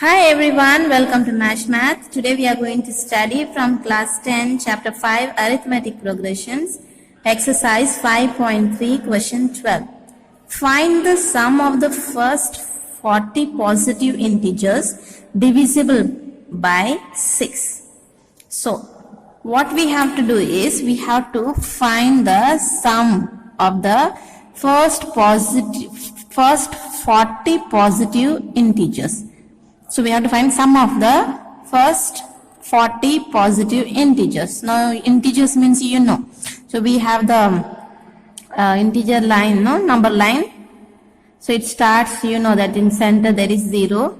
Hi everyone, welcome to Mash Math. Today we are going to study from class 10, chapter 5, arithmetic progressions, exercise 5.3, question 12. Find the sum of the first 40 positive integers divisible by 6. So, what we have to do is, we have to find the sum of the first 40 positive integers. So we have to find sum of the first 40 positive integers. Now integers means you know. So we have the integer line, no, number line. So it starts, you know that in center there is 0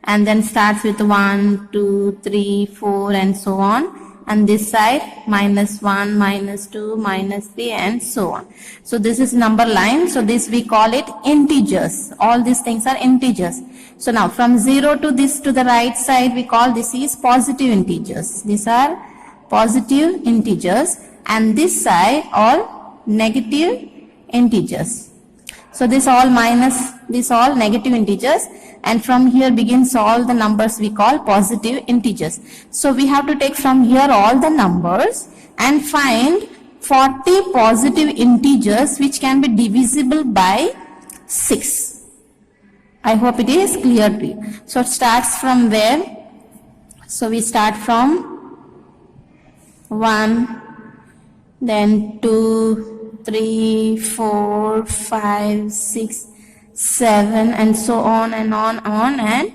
and then starts with 1, 2, 3, 4 and so on. And this side minus 1, minus 2, minus 3 and so on. So this is number line. So this we call it integers. All these things are integers. So now from 0 to this to the right side we call this is positive integers. These are positive integers and this side all negative integers. So this all minus, this all negative integers, and from here begins all the numbers we call positive integers. So we have to take from here all the numbers and find 40 positive integers which can be divisible by 6. I hope it is clear to you. So it starts from where? So we start from 1, then 2, 3, 4, 5, 6, 7 and so on and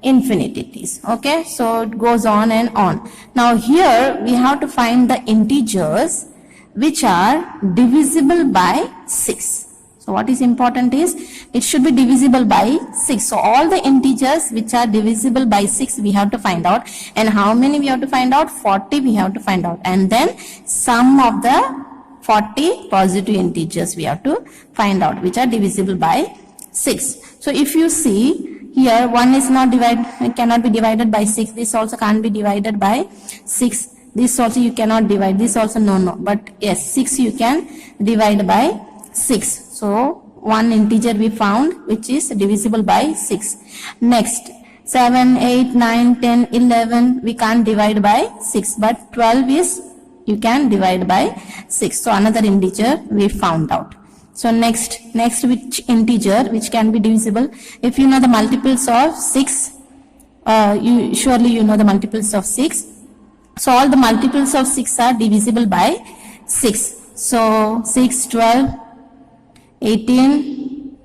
infinities. Okay, so it goes on and on. Now here we have to find the integers which are divisible by 6. So what is important is it should be divisible by 6. So all the integers which are divisible by 6 we have to find out. And how many we have to find out? 40 we have to find out. And then sum of the 40 positive integers we have to find out which are divisible by 6. So if you see here 1 is not cannot be divided by 6. This also can't be divided by 6. This also you cannot divide. This also no. But yes, 6 you can divide by 6. So one integer we found which is divisible by 6. Next 7, 8, 9, 10, 11 we can't divide by 6. But 12 is you can divide by 6. So another integer we found out. So next which integer which can be divisible? If you know the multiples of 6, you know the multiples of 6. So all the multiples of 6 are divisible by 6. So 6, 12, 18,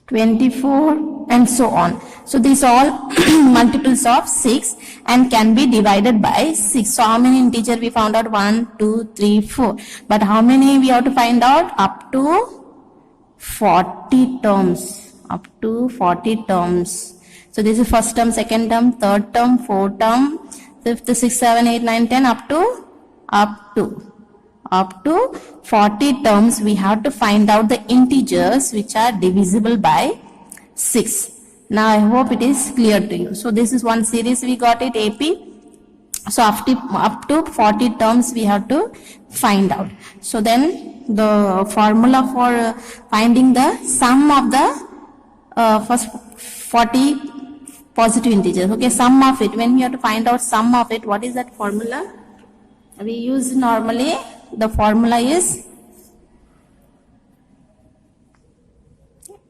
24 and so on. So these all multiples of 6 and can be divided by 6. So how many integer we found out? 1, 2, 3, 4. But how many we have to find out? Up to 40 terms. Up to 40 terms. So this is first term, second term, third term, fourth term, fifth, 6, 7, 8, 9, 10 up to 40 terms we have to find out the integers which are divisible by 6. Now I hope it is clear to you. So this is one series we got it, AP. So up to 40 terms we have to find out. So then the formula for finding the sum of the first 40 positive integers. Okay, sum of it. When we have to find out sum of it, what is that formula? We use normally, the formula is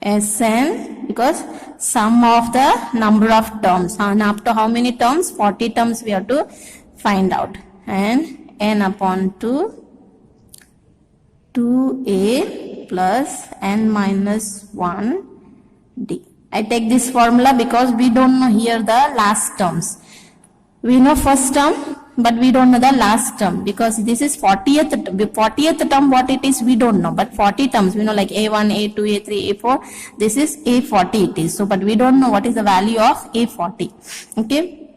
Sn, because sum of the number of terms. And up to how many terms? 40 terms we have to find out. And n upon 2, 2a plus n minus 1d. I take this formula because we don't know here the last terms. We know first term, but we don't know the last term because this is 40th term. What it is we don't know, but 40 terms we know, like a1, a2, a3, a4. This is a40 it is. So but we don't know what is the value of a40. Okay,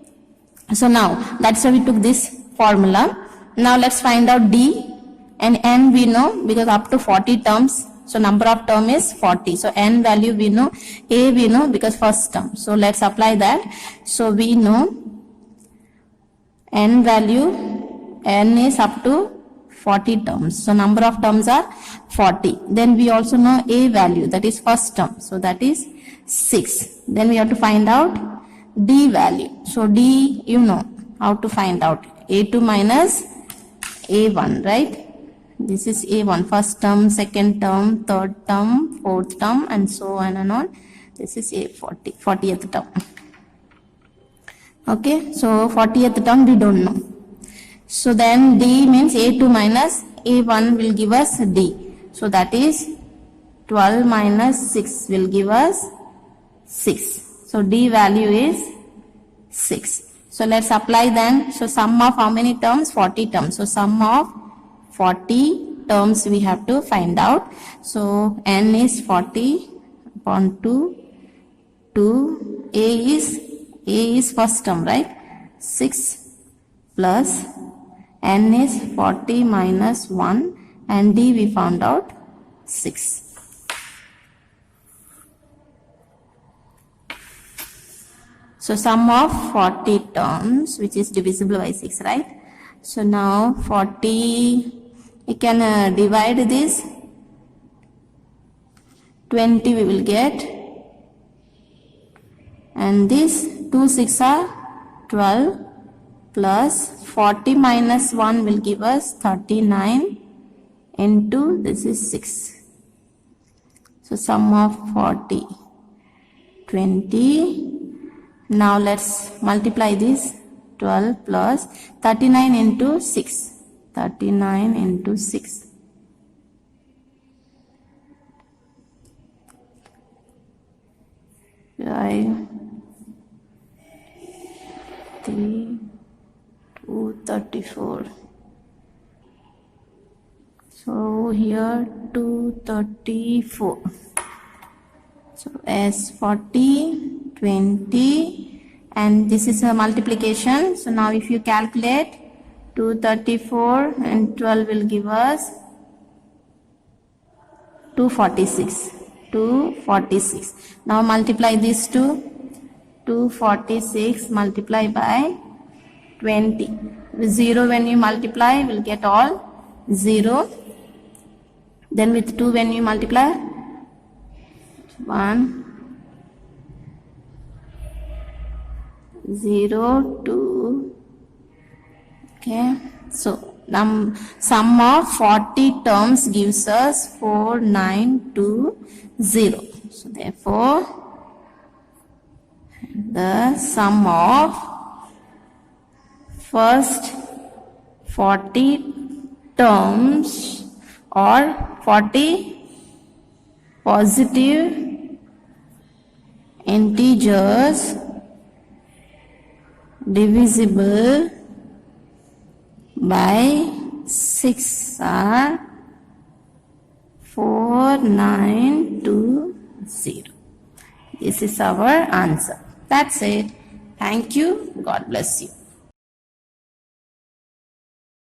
so now that's why we took this formula. Now let's find out d and n we know because up to 40 terms. So number of term is 40. So n value we know, a we know because first term. So let's apply that. So we know n value, n is up to 40 terms. So number of terms are 40. Then we also know a value, that is first term. So that is 6. Then we have to find out D value. So D, you know how to find out. A2 minus A1, right? This is A1, first term, second term, third term, fourth term, and so on and on. This is A40, 40th term. Okay, so 40th term we don't know. So then D means A2 minus A1 will give us D. So that is 12 minus 6 will give us 6. So D value is 6. So let's apply then. So sum of how many terms? 40 terms. So sum of 40 terms we have to find out. So n is 40 upon 2. A is first term, right? 6 plus n is 40 minus 1 and D we found out 6. So sum of 40 terms which is divisible by 6, right? So now 40, we can divide this. 20 we will get, and this 2 6 are 12 plus 40 minus 1 will give us 39 into this is 6. So sum of 40, 20. Now let's multiply this. 12 plus 39 into 6. 39 into 6. 5, 3, 2, 34. So here 234. So as 40, 20, and this is a multiplication. So now if you calculate, 234 and 12 will give us 246. 246. Now multiply these two. 246 multiply by 20. With 0 when you multiply, will get all 0. Then with 2 when you multiply, 1, 0, 2. Okay, so sum of 40 terms gives us 4920. So therefore the sum of first 40 terms or 40 positive integers divisible by 6 are 4920. This is our answer. That's it. Thank you. God bless you.